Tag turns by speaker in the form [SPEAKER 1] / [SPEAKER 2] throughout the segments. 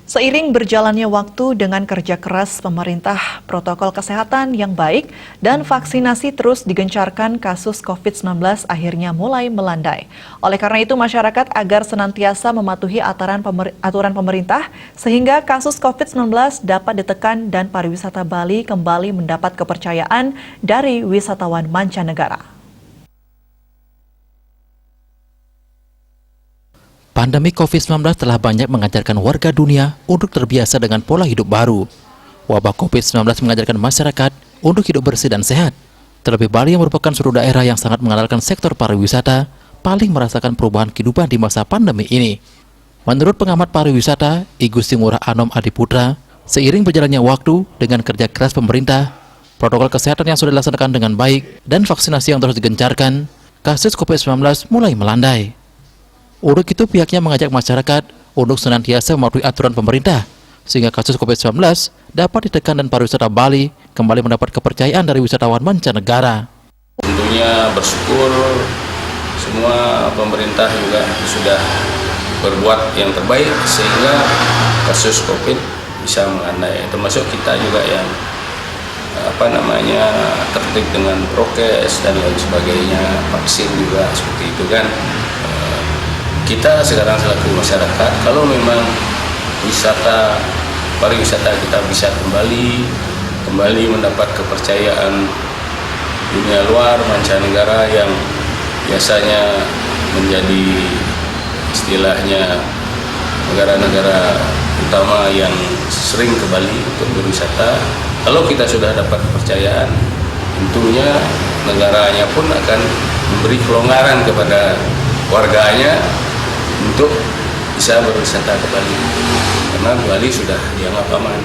[SPEAKER 1] Seiring berjalannya waktu dengan kerja keras pemerintah, protokol kesehatan yang baik, dan vaksinasi terus digencarkan, kasus COVID-19 akhirnya mulai melandai. Oleh karena itu, masyarakat agar senantiasa mematuhi aturan pemerintah sehingga kasus COVID-19 dapat ditekan dan pariwisata Bali kembali mendapat kepercayaan dari wisatawan mancanegara.
[SPEAKER 2] Pandemi COVID-19 telah banyak mengajarkan warga dunia untuk terbiasa dengan pola hidup baru. Wabah COVID-19 mengajarkan masyarakat untuk hidup bersih dan sehat. Terlebih Bali yang merupakan suatu daerah yang sangat mengandalkan sektor pariwisata, paling merasakan perubahan kehidupan di masa pandemi ini. Menurut pengamat pariwisata, I Gusti Ngurah Anom Adiputra, seiring berjalannya waktu dengan kerja keras pemerintah, protokol kesehatan yang sudah dilaksanakan dengan baik, dan vaksinasi yang terus digencarkan, kasus COVID-19 mulai melandai. Untuk itu pihaknya mengajak masyarakat untuk senantiasa mematuhi aturan pemerintah sehingga kasus COVID-19 dapat ditekan dan pariwisata Bali kembali mendapat kepercayaan dari wisatawan mancanegara.
[SPEAKER 3] Tentunya bersyukur semua pemerintah juga sudah berbuat yang terbaik sehingga kasus COVID bisa melandai. Termasuk kita juga yang tertib dengan prokes dan lain sebagainya, vaksin juga seperti itu kan. Kita sekarang selaku masyarakat, kalau memang pariwisata kita bisa kembali mendapat kepercayaan dunia luar, mancanegara yang biasanya menjadi istilahnya negara-negara utama yang sering ke Bali untuk berwisata. Kalau kita sudah dapat kepercayaan, tentunya negaranya pun akan memberi kelonggaran kepada warganya untuk bisa berwisata ke Bali, karena Bali sudah dianggap aman.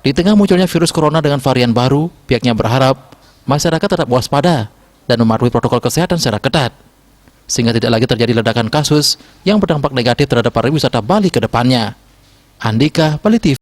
[SPEAKER 2] Di tengah munculnya virus corona dengan varian baru, pihaknya berharap masyarakat tetap waspada dan mematuhi protokol kesehatan secara ketat, sehingga tidak lagi terjadi ledakan kasus yang berdampak negatif terhadap pariwisata Bali ke depannya. Andika, Bali TV.